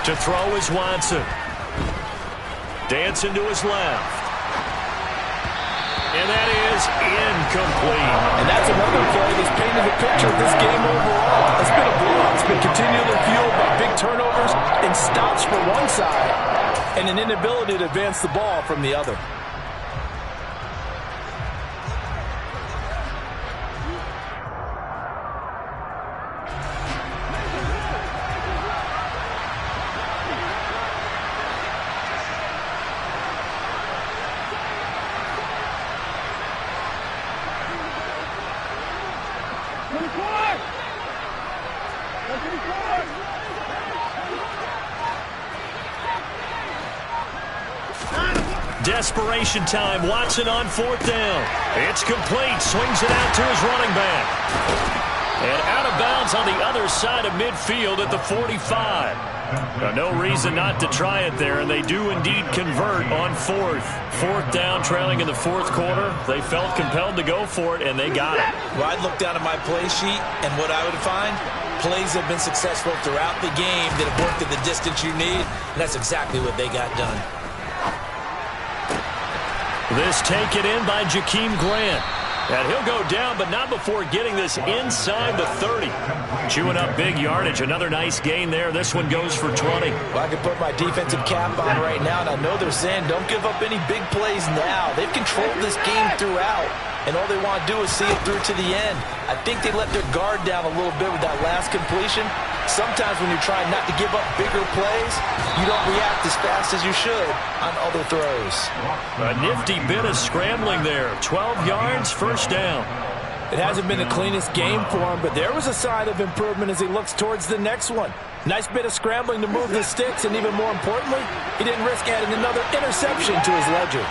To throw is Watson. Dancing to his left. And that is incomplete. And that's another play that's painted the picture of this game overall. It's been a blowout. It's been continually fueled by big turnovers and stops for one side and an inability to advance the ball from the other. Desperation time. Watson on 4th down. It's complete. Swings it out to his running back. And out of bounds on the other side of midfield at the 45. Now, no reason not to try it there, and they do indeed convert on 4th. 4th down, trailing in the 4th quarter. They felt compelled to go for it, and they got it. Well, I'd look down at my play sheet, and what I would find, plays have been successful throughout the game that have worked at the distance you need, and that's exactly what they got done. This taken in by Jakeem Grant. And he'll go down, but not before getting this inside the 30. Chewing up big yardage. Another nice gain there. This one goes for 20. Well, I can put my defensive cap on right now, and I know they're saying don't give up any big plays now. They've controlled this game throughout, and all they want to do is see it through to the end. I think they let their guard down a little bit with that last completion. Sometimes when you're trying not to give up bigger plays, you don't react as fast as you should on other throws. A nifty bit of scrambling there. 12 yards, first down. It hasn't been the cleanest game for him, but there was a sign of improvement as he looks towards the next one. Nice bit of scrambling to move the sticks, and even more importantly, he didn't risk adding another interception to his ledger.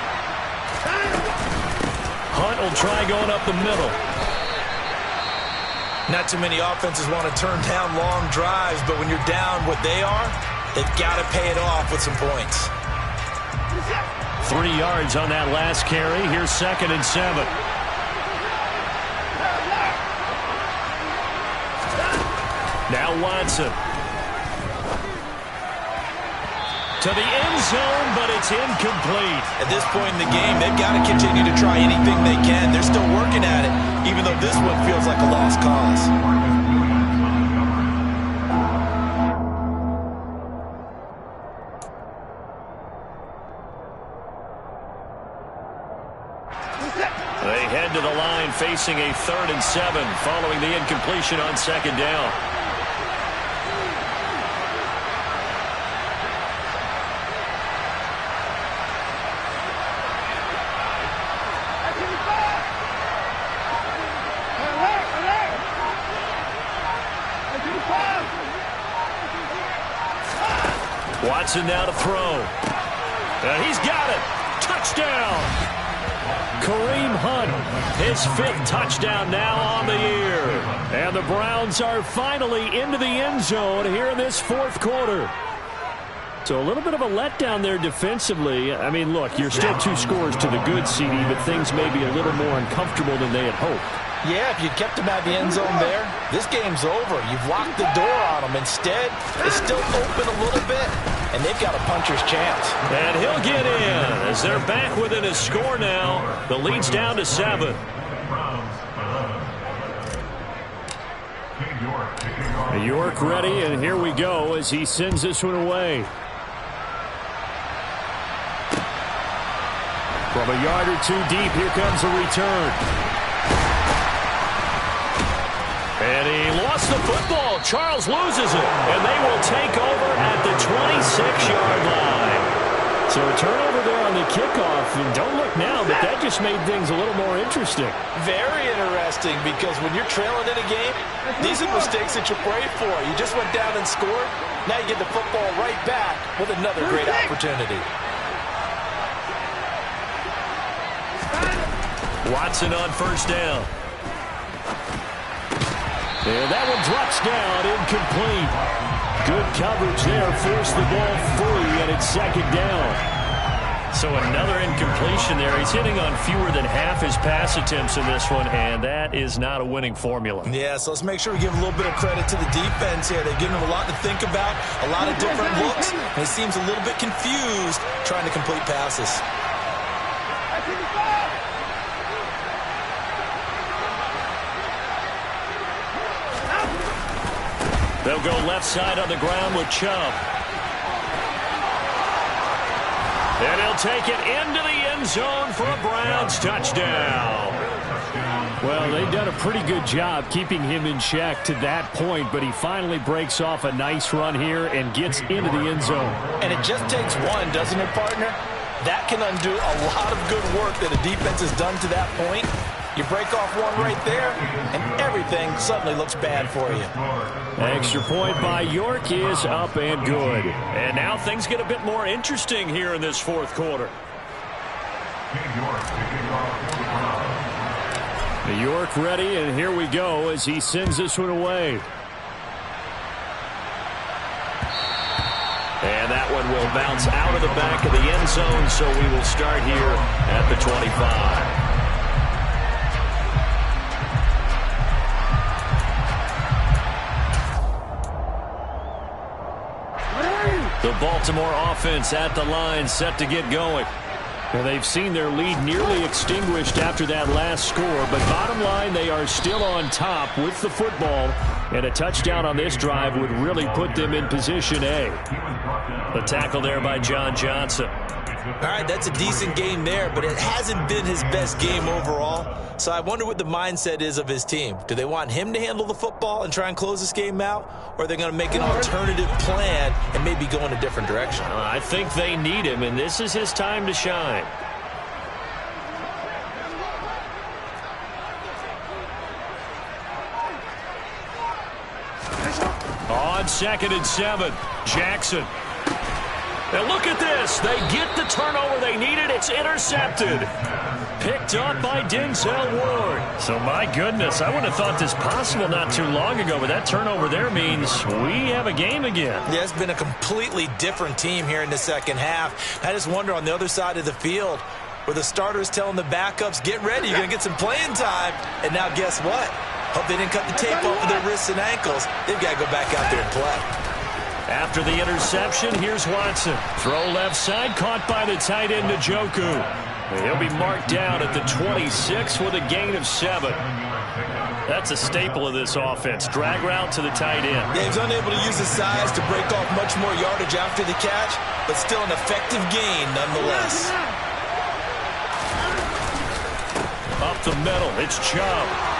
Hunt will try going up the middle. Not too many offenses want to turn down long drives, but when you're down what they are, they've got to pay it off with some points. 3 yards on that last carry. Here's 2nd and 7. Now Watson. To the end zone, but it's incomplete. At this point in the game, they've got to continue to try anything they can. They're still working at it, even though this one feels like a lost cause. They head to the line facing a 3rd and 7 following the incompletion on 2nd down. Watson now to throw. He's got it. Touchdown. Kareem Hunt, his 5th touchdown now on the year. And the Browns are finally into the end zone here in this 4th quarter. So a little bit of a letdown there defensively. I mean, look, you're still 2 scores to the good, CD, but things may be a little more uncomfortable than they had hoped. Yeah, if you kept them out of the end zone there, this game's over. You've locked the door on them. Instead, it's still open a little bit, and they've got a puncher's chance. And he'll get in as they're back within a score now. The lead's down to 7. York ready, and here we go as he sends this one away. From a yard or 2 deep, here comes a return. And he lost the football. Charles loses it. And they will take over at the 26-yard line. So a turnover there on the kickoff. And don't look now, but that just made things a little more interesting. Very interesting, because when you're trailing in a game, these are mistakes that you pray for. You just went down and scored. Now you get the football right back with another great opportunity. Watson on 1st down. And that one drops down, incomplete. Good coverage there, forced the ball free, and it's 2nd down. So another incompletion there. He's hitting on fewer than half his pass attempts in this one, and that is not a winning formula. Yeah, so let's make sure we give a little bit of credit to the defense here. They've given him a lot to think about, a lot of different looks, and he seems a little bit confused trying to complete passes. They'll go left side on the ground with Chubb. And he'll take it into the end zone for a Browns touchdown. Well, they've done a pretty good job keeping him in check to that point, but he finally breaks off a nice run here and gets into the end zone. And it just takes one, doesn't it, partner? That can undo a lot of good work that a defense has done to that point. You break off one right there, and everything suddenly looks bad for you. Extra point by York is up and good. And now things get a bit more interesting here in this 4th quarter. York ready, and here we go as he sends this one away. And that one will bounce out of the back of the end zone, so we will start here at the 25. The Baltimore offense at the line, set to get going. Well, they've seen their lead nearly extinguished after that last score, but bottom line, they are still on top with the football, and a touchdown on this drive would really put them in position A. The tackle there by John Johnson. All right, that's a decent game there, but it hasn't been his best game overall. So I wonder what the mindset is of his team. Do they want him to handle the football and try and close this game out? Or are they going to make an alternative plan and maybe go in a different direction? I think they need him, and this is his time to shine. On 2nd and 7, Jackson. And look at this. They get the turnover they needed. It's intercepted. Picked up by Denzel Ward. So, my goodness, I wouldn't have thought this possible not too long ago, but that turnover there means we have a game again. Yeah, it's been a completely different team here in the second half. I just wonder on the other side of the field where the starters telling the backups, get ready, you're going to get some playing time. And now guess what? Hope they didn't cut the tape off of their wrists and ankles. They've got to go back out there and play. After the interception, here's Watson. Throw left side, caught by the tight end, Njoku. He'll be marked down at the 26 with a gain of 7. That's a staple of this offense. Drag route to the tight end. Yeah, he's unable to use his size to break off much more yardage after the catch, but still an effective gain nonetheless. Up the middle, it's Chubb.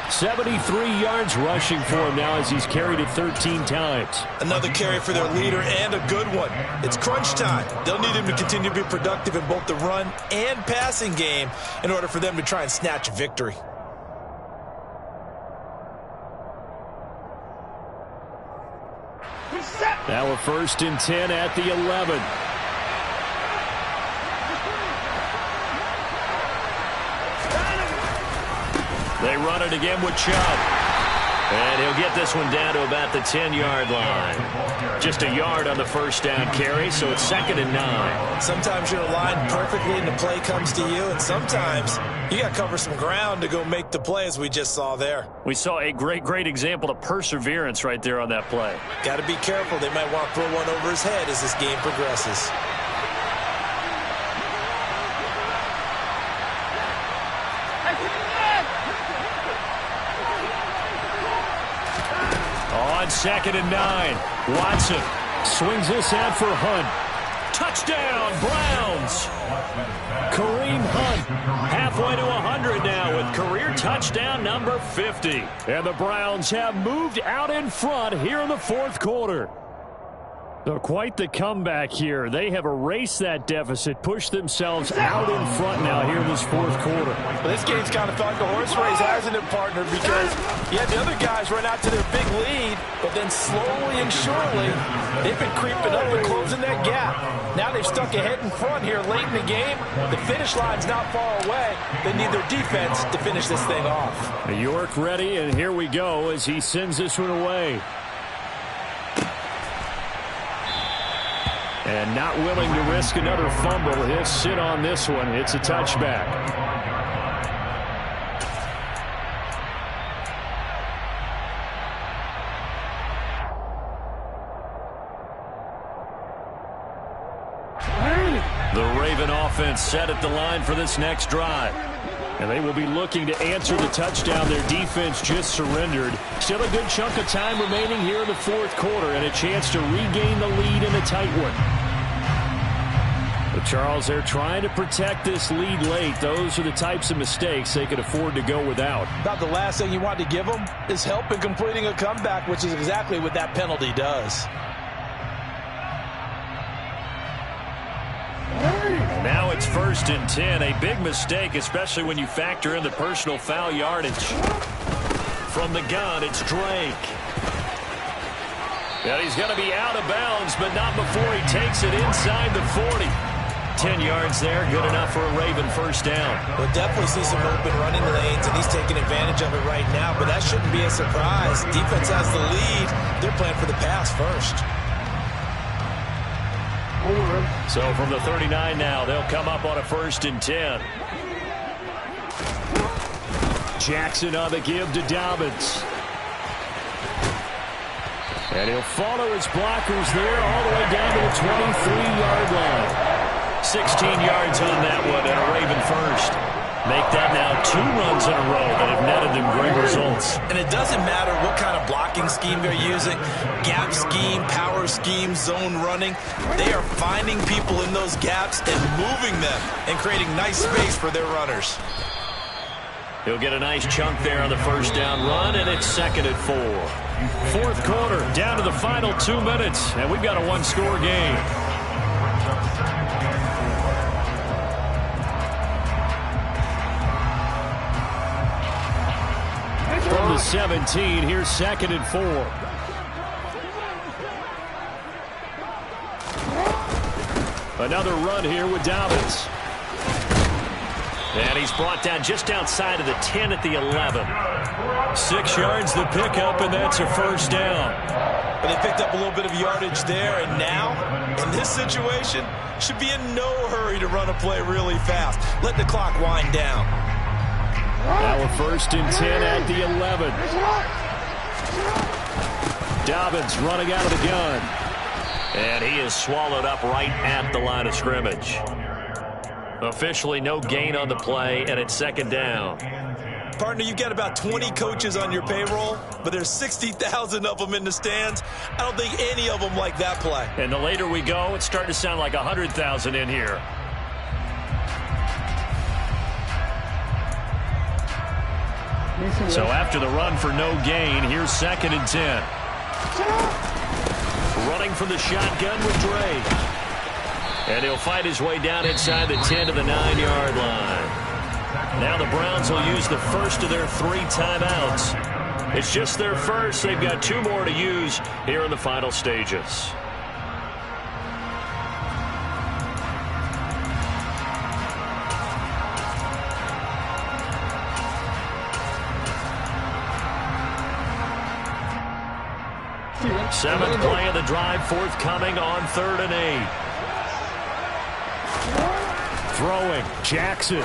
73 yards rushing for him now as he's carried it 13 times. Another carry for their leader and a good one. It's crunch time. They'll need him to continue to be productive in both the run and passing game in order for them to try and snatch a victory. Now a 1st and 10 at the 11. They run it again with Chubb. And he'll get this one down to about the 10-yard line. Just a yard on the first down carry, so it's 2nd and 9. Sometimes you're aligned perfectly and the play comes to you, and sometimes you got to cover some ground to go make the play, as we just saw there. We saw a great example of perseverance right there on that play. Got to be careful. They might want to throw one over his head as this game progresses. On 2nd and 9, Watson swings this out for Hunt. Touchdown, Browns. Kareem Hunt halfway to 100 now with career touchdown number 50. And the Browns have moved out in front here in the 4th quarter. So quite the comeback here. They have erased that deficit, pushed themselves out in front now here in this 4th quarter. Well, this game's kind of felt like a horse race, hasn't it, partner? Because, yeah, the other guys run out to their big lead, but then slowly and surely, they've been creeping up and closing that gap. Now they've stuck ahead in front here late in the game. The finish line's not far away. They need their defense to finish this thing off. York ready, and here we go as he sends this one away. And not willing to risk another fumble. He'll sit on this one. It's a touchback. The Raven offense set at the line for this next drive. And they will be looking to answer the touchdown their defense just surrendered. Still a good chunk of time remaining here in the 4th quarter and a chance to regain the lead in a tight one. But Charles, they're trying to protect this lead late. Those are the types of mistakes they could afford to go without. About the last thing you want to give them is help in completing a comeback, which is exactly what that penalty does. Now it's 1st and 10. A big mistake, especially when you factor in the personal foul yardage. From the gun, it's Drake. And he's going to be out of bounds, but not before he takes it inside the 40. 10 yards there, good enough for a Raven first down. We'll definitely see some open running lanes, and he's taking advantage of it right now, but that shouldn't be a surprise. Defense has the lead. They're playing for the pass first. So from the 39 now, they'll come up on a 1st and 10. Jackson on the give to Dobbins. And he'll follow his blockers there all the way down to the 23-yard line. 16 yards on that one and a Raven first. Make that now 2 runs in a row that have netted them great results. And it doesn't matter what kind of blocking scheme they're using, gap scheme, power scheme, zone running. They are finding people in those gaps and moving them and creating nice space for their runners. He'll get a nice chunk there on the first down run, and it's 2nd and 4. Fourth quarter, down to the final 2 minutes, and we've got a one-score game. From the 17, here's 2nd and 4. Another run here with Dobbins. And he's brought down just outside of the 10 at the 11. 6 yards the pickup, and that's a first down. But they picked up a little bit of yardage there, and now, in this situation, should be in no hurry to run a play really fast. Let the clock wind down. Now a 1st and 10 at the 11. Dobbins running out of the gun. And he is swallowed up right at the line of scrimmage. Officially no gain on the play, and it's 2nd down. Partner, you've got about 20 coaches on your payroll, but there's 60,000 of them in the stands. I don't think any of them like that play. And the later we go, it's starting to sound like 100,000 in here. So after the run for no gain, here's 2nd and 10. Running from the shotgun with Drake. And he'll fight his way down inside the 10 to the 9-yard line. Now the Browns will use the first of their 3 timeouts. It's just their first. They've got 2 more to use here in the final stages. Seventh play of the drive forthcoming on 3rd and 8. Throwing, Jackson.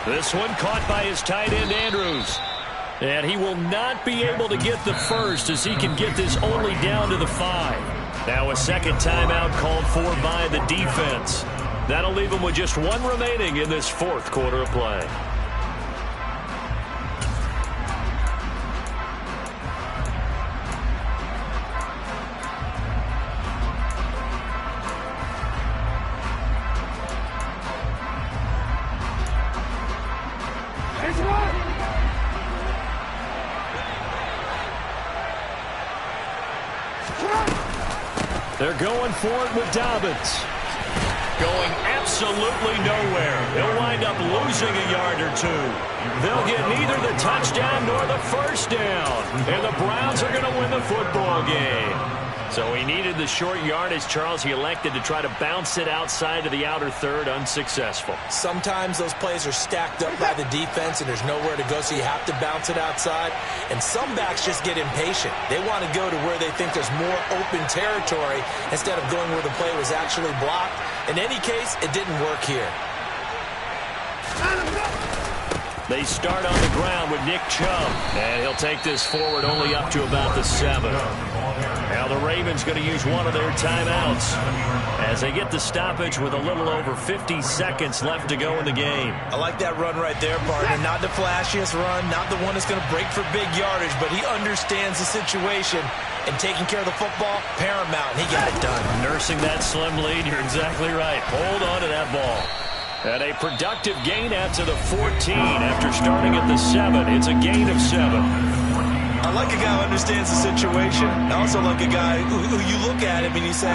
This one caught by his tight end, Andrews. And he will not be able to get the first as he can get this only down to the 5. Now a 2nd timeout called for by the defense. That'll leave him with just 1 remaining in this 4th quarter of play. They're going for it with Dobbins. Going absolutely nowhere. He'll wind up losing a yard or 2. They'll get neither the touchdown nor the first down. And the Browns are going to win the football game. So he needed the short yardage, Charles. He elected to try to bounce it outside of the outer third, unsuccessful. Sometimes those plays are stacked up by the defense and there's nowhere to go, so you have to bounce it outside. And some backs just get impatient. They want to go to where they think there's more open territory instead of going where the play was actually blocked. In any case, it didn't work here. They start on the ground with Nick Chubb, and he'll take this forward only up to about the 7. Now the Ravens going to use one of their timeouts as they get the stoppage with a little over 50 seconds left to go in the game. I like that run right there, partner. Not the flashiest run, not the one that's going to break for big yardage, but he understands the situation, and taking care of the football, paramount, and he got it done. Nursing that slim lead, you're exactly right. Hold on to that ball. And a productive gain out to the 14 after starting at the 7. It's a gain of 7. I like a guy who understands the situation. I also like a guy who you look at him and you say,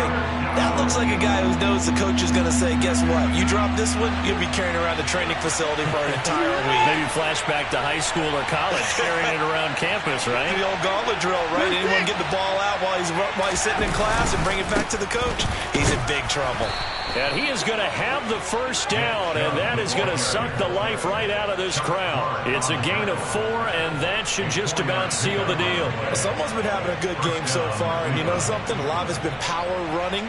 that looks like a guy who knows the coach is going to say, guess what? You drop this one, you'll be carrying around the training facility for an entire week. Maybe flashback to high school or college, carrying it around campus, right? The old gauntlet drill, right? Anyone get the ball out while he's sitting in class and bring it back to the coach? He's in big trouble. And he is going to have the first down, and that is going to suck the life right out of this crowd. It's a gain of 4, and that should just about seal the deal. Well, someone's been having a good game so far, and you know something? A lot of it's been power running.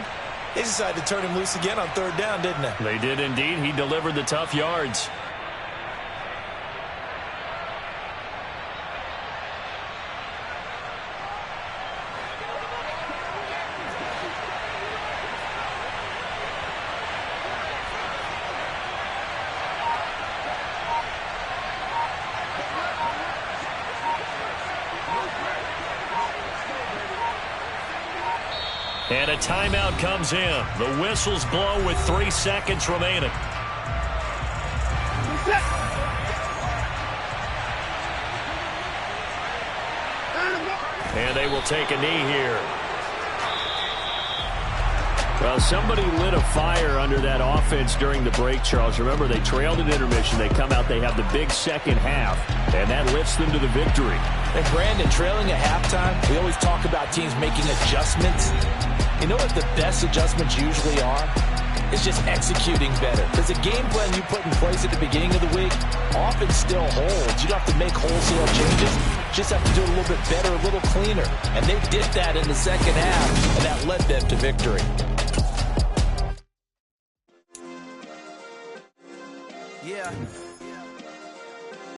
They decided to turn him loose again on 3rd down, didn't they? They did indeed. He delivered the tough yards. And a timeout comes in. The whistles blow with 3 seconds remaining. And they will take a knee here. Well, somebody lit a fire under that offense during the break, Charles. Remember, they trailed at intermission. They come out, they have the big second half, and that lifts them to the victory. And Brandon, trailing at halftime, we always talk about teams making adjustments. You know what the best adjustments usually are? It's just executing better. Because the game plan you put in place at the beginning of the week often still holds. You don't have to make wholesale changes. You just have to do it a little bit better, a little cleaner. And they did that in the second half, and that led them to victory. Yeah.